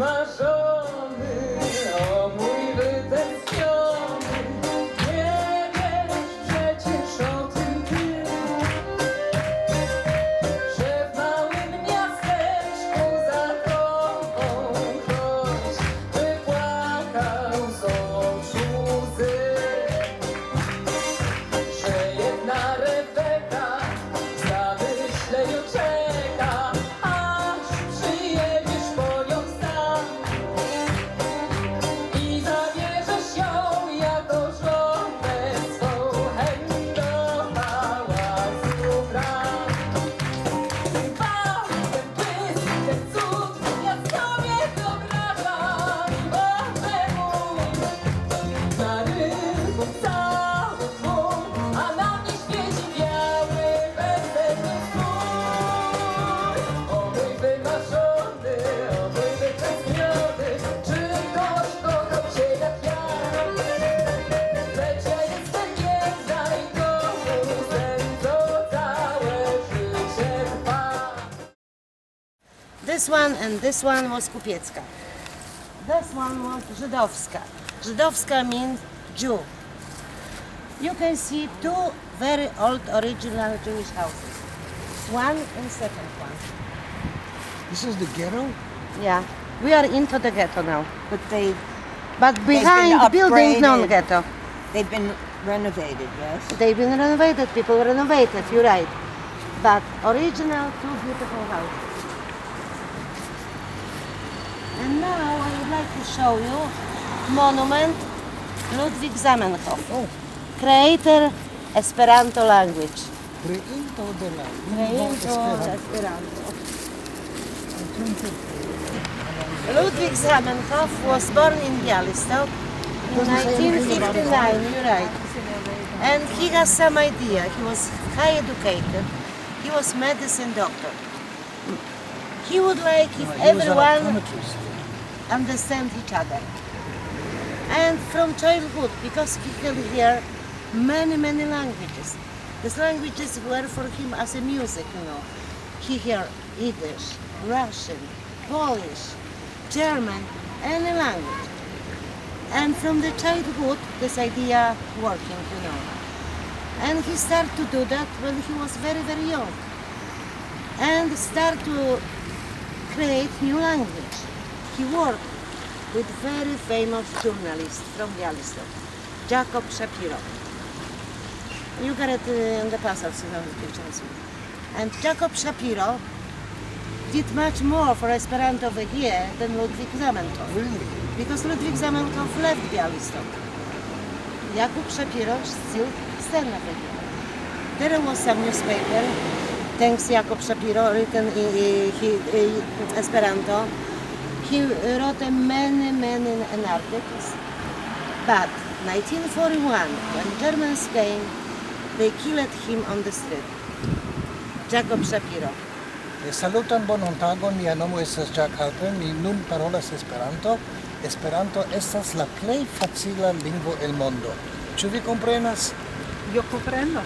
wymarzony, o mój wytęskniony, nie wiesz przecież o tym ty, że w małym miasteczku za tobą ktoś wypłakał z oczu łzy, że jedna Rebeka w zamyśleniu czeka, aż przyjedziesz po nią sam i zabierzesz ją jako żonę swą chęć do pałacu bram. Ten błysk, ten cud, ja sobie wyobrażam, Boże mój, na rynku cały tłum, a na mnie świeci biały, bezsenny strój. O mój wymarzony, o mój wytęskniony, czy ktoś kochał cię jak ja? Lecz ja jestem biedna i komu sen to całe życie trwa. This one and this one was Kupiecka. This one was Żydowska. Żydowska means Jew. You can see two very old original Jewish houses. One and second one. This is the ghetto? Yeah, we are into the ghetto now. But been behind the building, upgraded. non-ghetto. They've been renovated, yes? They've been renovated, people renovated, you're right. But original, two beautiful houses. And now I would like to show you monument Ludwig Zamenhof, creator Esperanto language. Creinto de la Creator Esperanto. Ludwig Zamenhof was born in Bialystok in 1959, you're right. And he has some idea. He was high educated. He was medicine doctor. He would like if everyone understand each other. And from childhood, because he can hear many languages. These languages were for him as a music, you know. He hear Yiddish, Russian, Polish, German, any language. And from the childhood, this idea working, you know. And he started to do that when he was very young. And start to create new language. He worked with very famous journalist from Bialystok, Jacob Shapiro. You got it in the passage, you know, the pictures. And Jacob Shapiro did much more for Esperanto over here than Ludwig Zamenhof. Really? Because Ludwig Zamenhof left Bialystok. Jacob Shapiro still stand over here. There was some newspaper, thanks Jacob Shapiro, written in Esperanto. He wrote many articles. But 1941, when Germans came, they killed him on the street. Jacob Shapiro. Saluton bonon tagon, mia nomo estas Mark Halpern, mi nun parolas Esperanto. Esperanto estas la plej facila lingvo el mondo. Ĉu vi komprenas? Yo comprendo.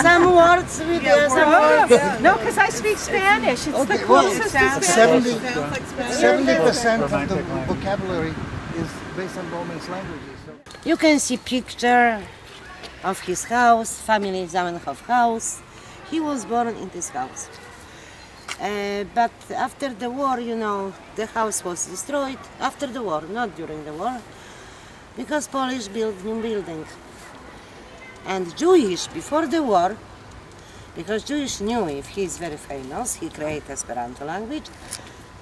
Some words with some words. No, because I speak Spanish. It's the well, closest to 70, Spanish. 70% of the vocabulary is based on Romance languages. So. You can see picture of his house, family Zamenhof House. He was born in this house. But after the war, you know, the house was destroyed. After the war, not during the war, because Polish built new building. And Jewish, before the war, because Jewish knew if he is very famous, he created Esperanto language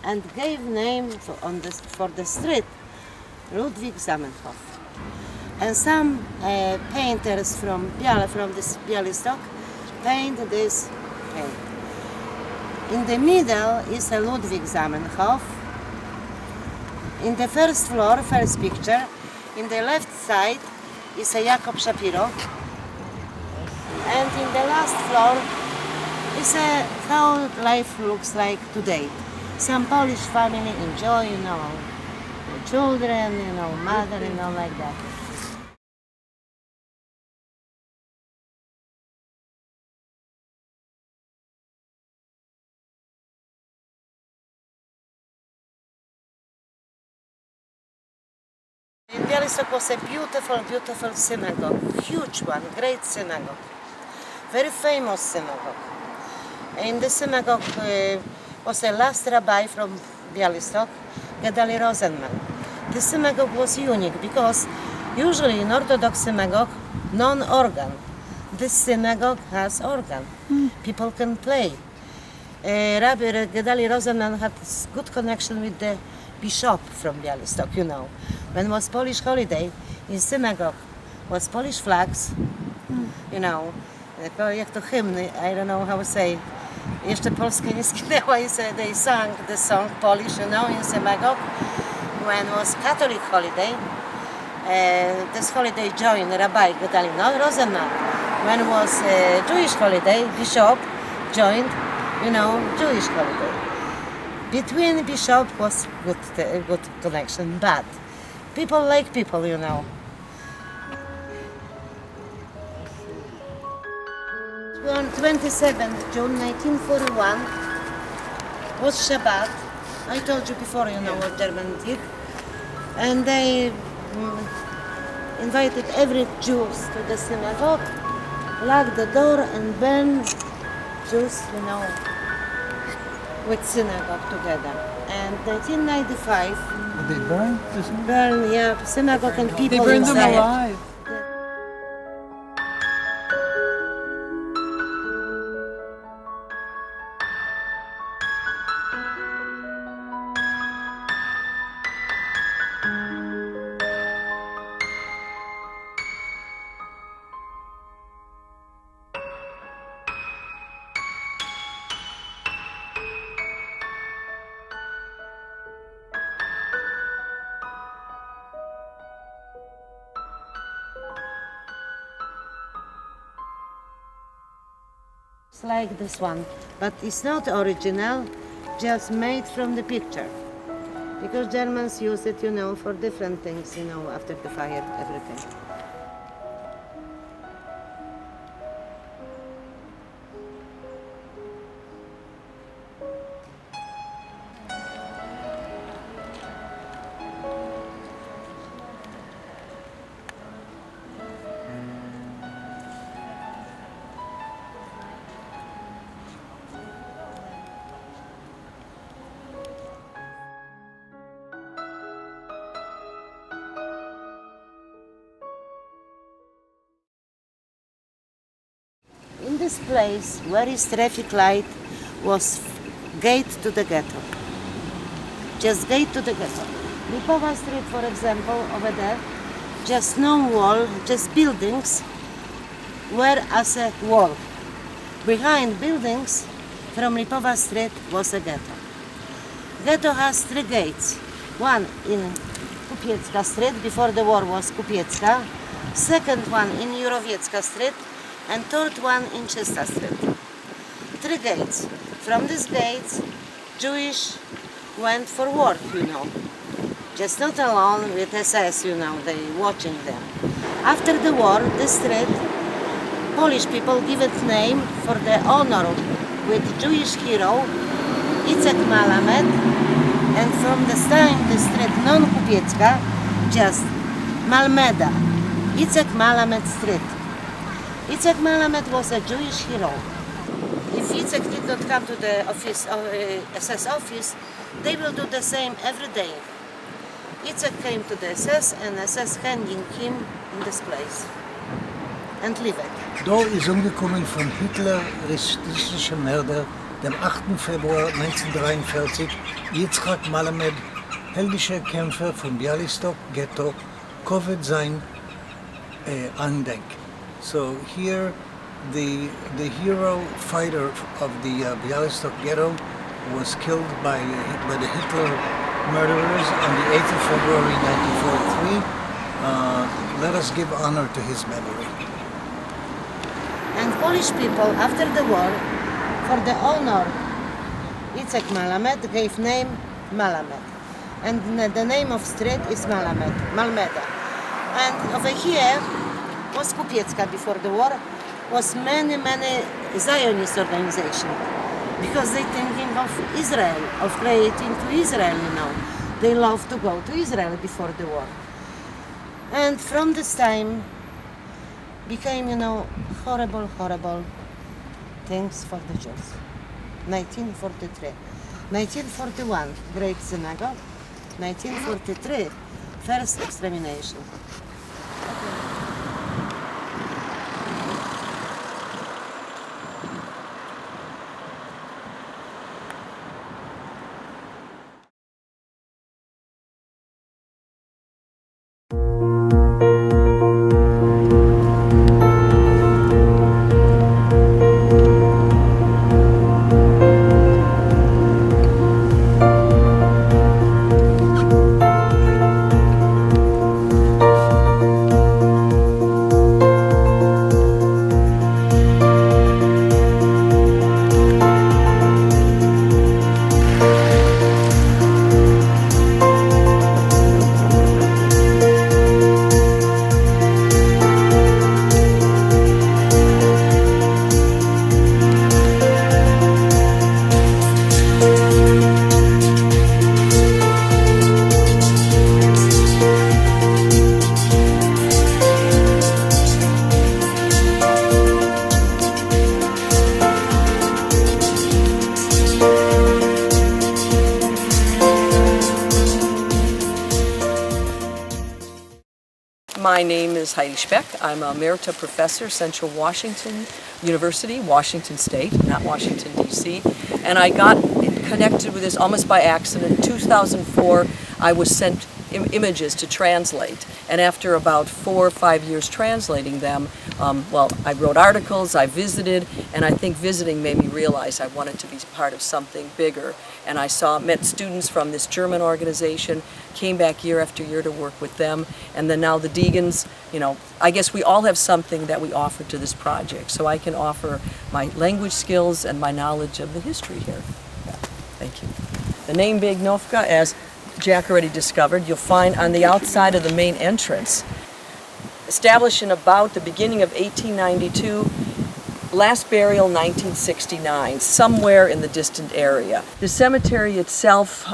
and gave name for the street, Ludwig Zamenhof. And some painters from this Bialystok paint this paint. In the middle is a Ludwig Zamenhof. In the first floor, first picture, in the left side is a Jacob Shapiro. And in the last floor is how life looks like today. Some Polish family enjoy, you know, children, you know, mother, you know, like that. In Bialystok was a beautiful, beautiful synagogue, huge one, great synagogue, very famous synagogue. In the synagogue was the last rabbi from Bialystok, Gedali Rosenman. The synagogue was unique because usually in Orthodox synagogue, non-organ. This synagogue has organ. People can play. Rabbi Gedali Rosenman had good connection with the bishop from Bialystok, you know. When was Polish holiday, in synagogue was Polish flags, you know, jak to hymny, I don't know how to say. Jeszcze Polska nie skinęła i they sang the song Polish, you know, in synagogue. When was Catholic holiday, this holiday joined Rabbi Gedali Rosenman. When was Jewish holiday, bishop joined, you know, Jewish holiday. Between bishop was good connection, but people like people, you know. On 27th June 1941 was Shabbat. I told you before, you know what German did. And they invited every Jews to the synagogue, locked the door and burned Jews, you know, with synagogue together. And 1995, They burned the synagogue? burn, yeah, synagogue and people They burned them inside. alive. It's like this one, but it's not original, just made from the picture. Because Germans use it, you know, for different things, you know, after the fire, everything. In this place, where is traffic light, was gate to the ghetto. Just gate to the ghetto. Lipowa Street, for example, over there, just no wall, just buildings, were as a wall. Behind buildings, from Lipowa Street, was a ghetto. Ghetto has three gates. One in Kupiecka Street, before the war was Kupiecka. Second one in Jurowiecka Street, and third one in Czysta Street. Three gates. From these gates, Jewish went for work, you know. Just not alone with SS, you know, they watching them. After the war, this street, Polish people give it name for the honor with Jewish hero Itchok Malamed, and from this time the street non-Kupiecka, just Malmeda, Itchok Malamed Street. Itchok Malamed was a Jewish hero. If Itchok did not come to the office, SS office, they will do the same every day. Itchok came to the SS and SS hanging him in this place and leave it. Da ist umgekommen von Hitler, rassistischer Mörder, dem 8. Februar 1943, Itchok Malamed, heldischer Kämpfer von Bialystok Ghetto, Covid sein Andenk. So here, the hero fighter of the Bialystok Ghetto was killed by the Hitler murderers on the 8th of February 1943. Let us give honor to his memory. And Polish people, after the war, for the honor, Itchok Malamed gave name Malamed. And the name of street is Malamed, Malmeda. And over here was Kupiecka before the war, was many Zionist organizations. Because they thinking of Israel, of creating to Israel, you know. They love to go to Israel before the war. And from this time became, horrible, horrible things for the Jews. 1943. 1941, Great Synagogue. 1943, first extermination. My name is Heidi Speck. I'm a Emerita Professor, Central Washington University, Washington State, not Washington, D.C. And I got connected with this almost by accident. In 2004, I was sent images to translate. And after about 4 or 5 years translating them, I wrote articles, I visited, and I think visiting made me realize I wanted to be part of something bigger. And I met students from this German organization, came back year after year to work with them, and then now the Deegans, I guess we all have something that we offer to this project, so I can offer my language skills and my knowledge of the history here. Yeah, thank you. The name Bagnowka, as Jack already discovered, you'll find on the outside of the main entrance. Established in about the beginning of 1892, last burial 1969, somewhere in the distant area. The cemetery itself,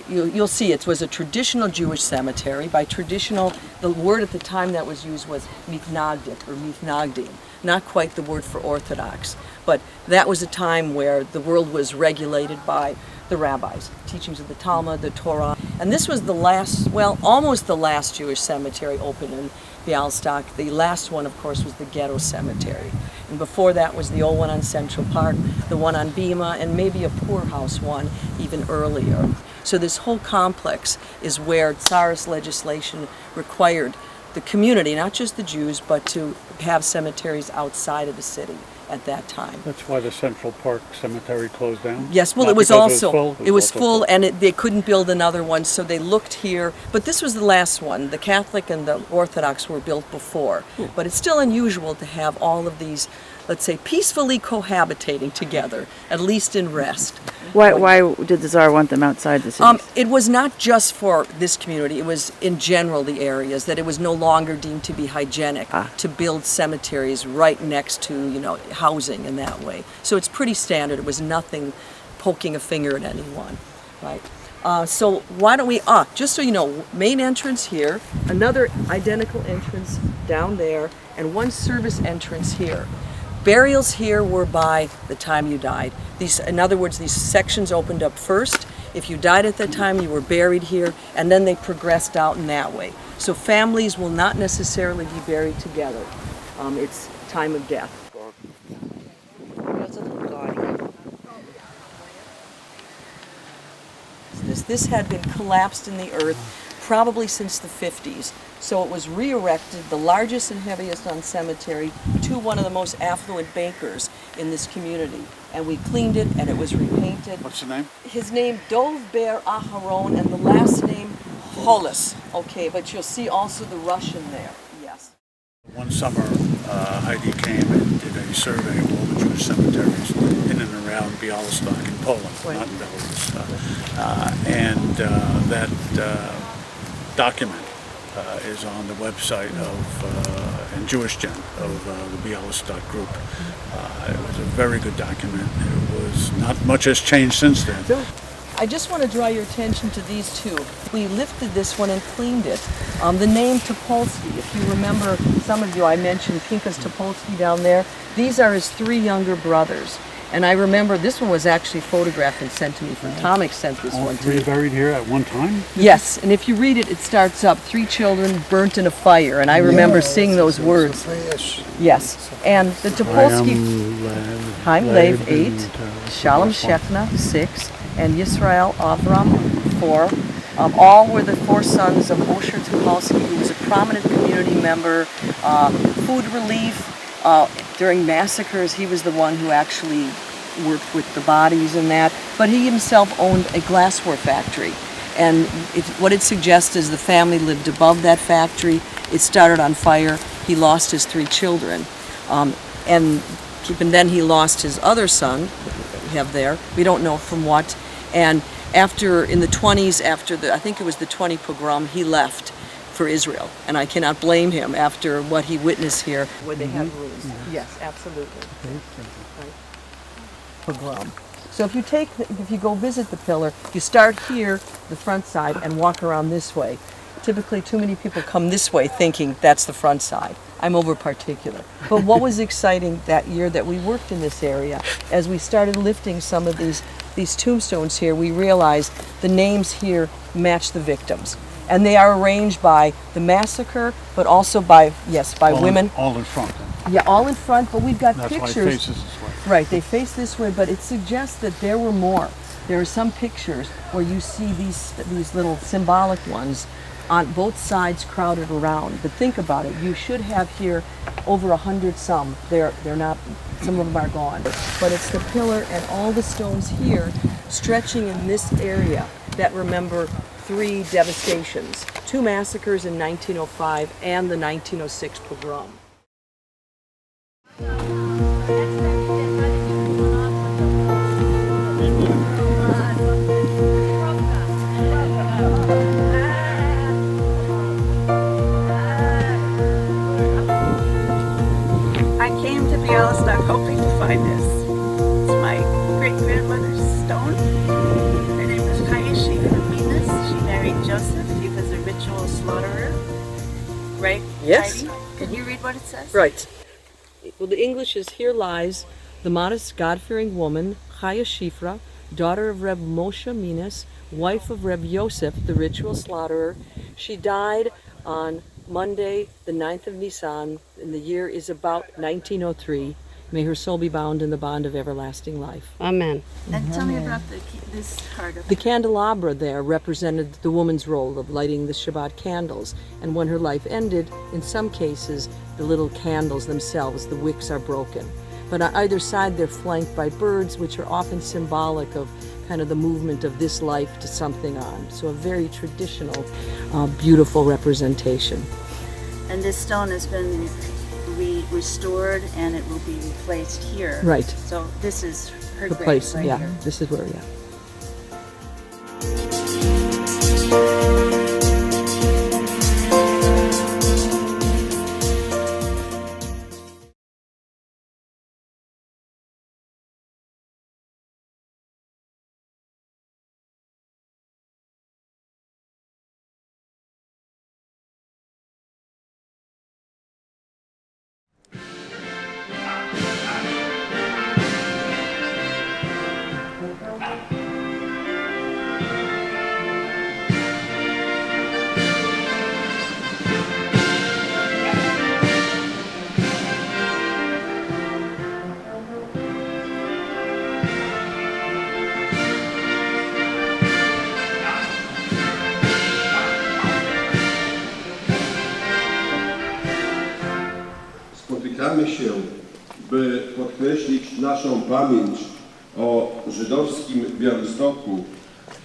you'll see it was a traditional Jewish cemetery. By traditional, the word at the time that was used was mitnagdik or mitnagdim, not quite the word for Orthodox, but that was a time where the world was regulated by the rabbis, teachings of the Talmud, the Torah. And this was the last, almost the last Jewish cemetery open in Bialystok. The last one, of course, was the Ghetto Cemetery. And before that was the old one on Central Park, the one on Bima, and maybe a poorhouse one even earlier. So this whole complex is where Tsarist legislation required the community, not just the Jews, but to have cemeteries outside of the city at that time. That's why the Central Park Cemetery closed down? Yes, well, Not it was because also, it was full, and they couldn't build another one, so they looked here. But this was the last one. The Catholic and the Orthodox were built before. But it's still unusual to have all of these, let's say, peacefully cohabitating together, at least in rest. Why did the Tsar want them outside the city? It was not just for this community, it was in general the areas, that it was no longer deemed to be hygienic to build cemeteries right next to, housing in that way. So it's pretty standard. It was nothing poking a finger at anyone, right? So why don't we, just so you know, main entrance here, another identical entrance down there, and one service entrance here. Burials here were by the time you died. In other words, these sections opened up first. If you died at that time, you were buried here, and then they progressed out in that way. So families will not necessarily be buried together. It's time of death. This had been collapsed in the earth probably since the 50s. So it was re-erected, the largest and heaviest on cemetery, to one of the most affluent bakers in this community. And we cleaned it and it was repainted. What's the name? His name, Dov Ber Aharon, and the last name, Holis. Okay, but you'll see also the Russian there, yes. One summer, Heidi came and did a survey of all the Jewish cemeteries in and around Bialystok in Poland, not in Belarus. That document is on the website of and Jewish Gen of the Bialystok group. It was a very good document. It was not much has changed since then. I just want to draw your attention to these two. We lifted this one and cleaned it. The name Topolsky, if you remember, some of you, I mentioned Pinkas Topolsky down there. These are his 3 younger brothers. And I remember this one was actually photographed and sent to me from Tomic sent this one to me. All 3 buried here at one time? Yes, and if you read it, it starts up, 3 children burnt in a fire. And I remember seeing those words. Yes, and the Topolsky, Chaim Lev 8, Shalom Shechna 6, and Yisrael Avram 4. All were the 4 sons of Osher Topolsky, who was a prominent community member, food relief. During massacres, he was the one who actually worked with the bodies and that, but he himself owned a glassware factory. And what it suggests is the family lived above that factory. It started on fire. He lost his 3 children. And then he lost his other son, that we have there. We don't know from what. And after, in the 20s, after I think it was the 20 pogrom, he left for Israel. And I cannot blame him after what he witnessed here, where they had ruins. Yes, absolutely. Right. Pogrom. So if you go visit the pillar, you start here, the front side, and walk around this way. Typically, too many people come this way thinking that's the front side. I'm over particular. But what was exciting that year that we worked in this area, as we started lifting some of these tombstones here, we realized the names here match the victims. And they are arranged by the massacre, but also by women. All in front. Yeah, all in front, but we've got That's pictures. why it faces this way. Right, they face this way, but it suggests that there were more. There are some pictures where you see these little symbolic ones on both sides crowded around. But think about it, you should have here over 100 some. They're not, some of them are gone. But it's the pillar and all the stones here stretching in this area that remember 3 devastations, 2 massacres in 1905 and the 1906 pogrom. I came to Bialystok hoping to find this. It's my great-grandmother's stone. Her name was She married Joseph. He was a ritual slaughterer. Right? Yes. Heidi? Can you read what it says? Right. Well, the English is, here lies the modest, God-fearing woman, Chaya Shifra, daughter of Reb Moshe Minas, wife of Reb Yosef, the ritual slaughterer. She died on Monday, the 9th of Nisan, and the year is about 1903. May her soul be bound in the bond of everlasting life. Amen. And tell me about this part of The candelabra there represented the woman's role of lighting the Shabbat candles. And when her life ended, in some cases, the little candles themselves, the wicks are broken. But on either side, they're flanked by birds, which are often symbolic of kind of the movement of this life to something on. So a very traditional, beautiful representation. And this stone has been restored and it will be replaced here. Right. So this is her The grave place, right yeah. here. This is where, yeah. Spotykamy się, by podkreślić naszą pamięć o żydowskim Bialystoku,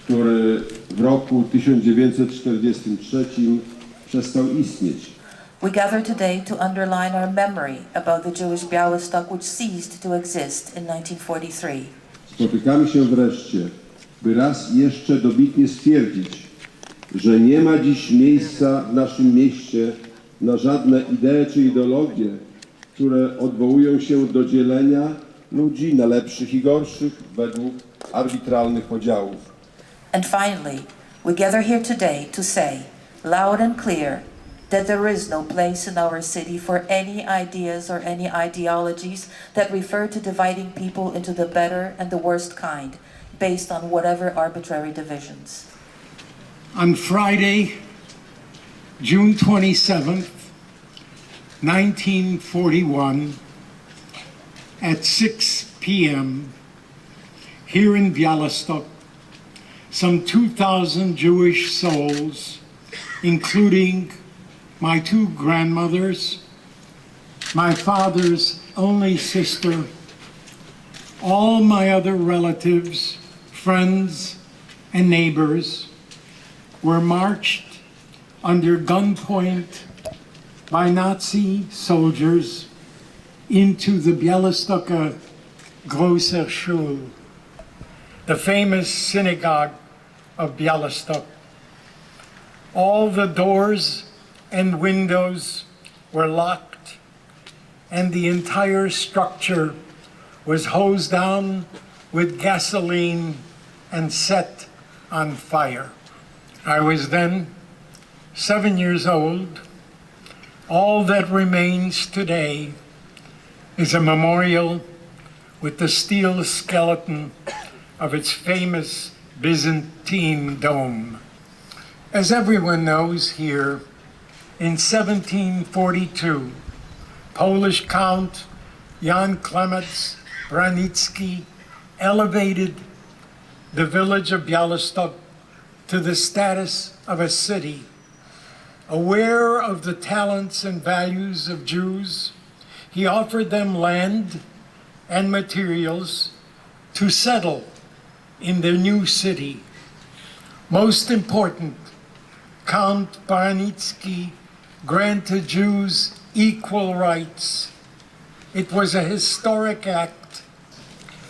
który w roku 1943 przestał istnieć. We gather today to underline our memory about the Jewish Bialystok which ceased to exist in 1943. Spotykamy się wreszcie, by raz jeszcze dobitnie stwierdzić, że nie ma dziś miejsca w naszym mieście na żadne idee czy ideologie, które odwołują się do dzielenia ludzi na lepszych i gorszych według arbitralnych podziałów. And finally, we gather here today to say, loud and clear, that there is no place in our city for any ideas or any ideologies that refer to dividing people into the better and the worst kind, based on whatever arbitrary divisions. On Friday, June 27th, 1941, at 6 p.m., here in Bialystok, some 2,000 Jewish souls, including my two grandmothers, my father's only sister, all my other relatives, friends, and neighbors, were marched under gunpoint by Nazi soldiers into the Bialystok Große Schule, the famous synagogue of Bialystok. All the doors and windows were locked, and the entire structure was hosed down with gasoline and set on fire. I was then 7 years old. All that remains today is a memorial with the steel skeleton of its famous Byzantine dome. As everyone knows here, in 1742, Polish Count Jan Klemets Branicki elevated the village of Bialystok to the status of a city. Aware of the talents and values of Jews, he offered them land and materials to settle in their new city. Most important, Count Branicki granted Jews equal rights. It was a historic act.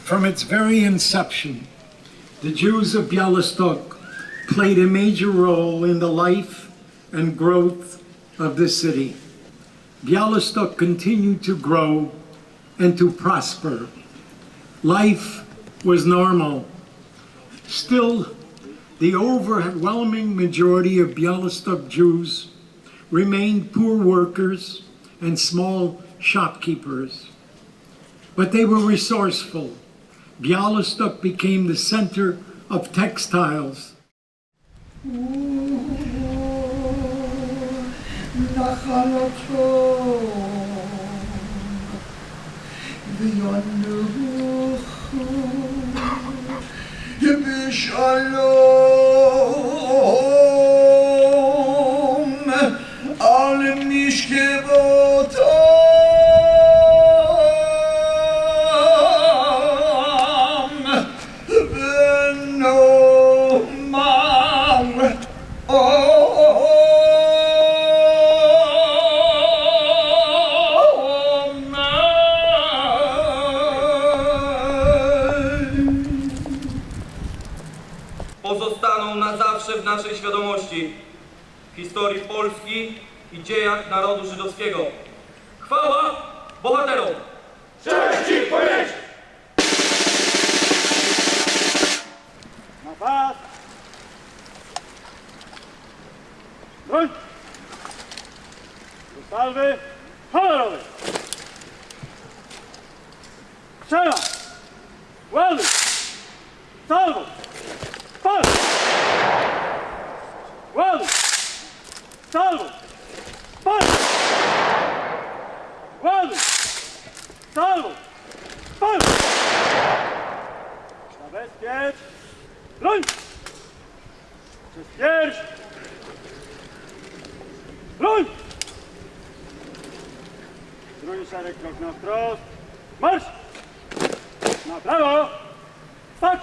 From its very inception, the Jews of Bialystok played a major role in the life and growth of the city. Bialystok continued to grow and to prosper. Life was normal. Still, the overwhelming majority of Bialystok Jews remained poor workers and small shopkeepers. But they were resourceful. Bialystok became the center of textiles. Pozostaną na zawsze w naszej świadomości, w historii Polski i dziejach narodu żydowskiego. Chwała bohaterom! Cześć i pamięć! Na pas! Broń! Do salwy honorowej! Strzela! Ładuj! Salwo! Pal! Ładuj! Salwo! Pal! Ładuj! Salwo! Pal! Zabezpiecz! Broń! Przez pierś! Broń! Drugi szereg krok na wprost. Marsz! Na prawo! Stać!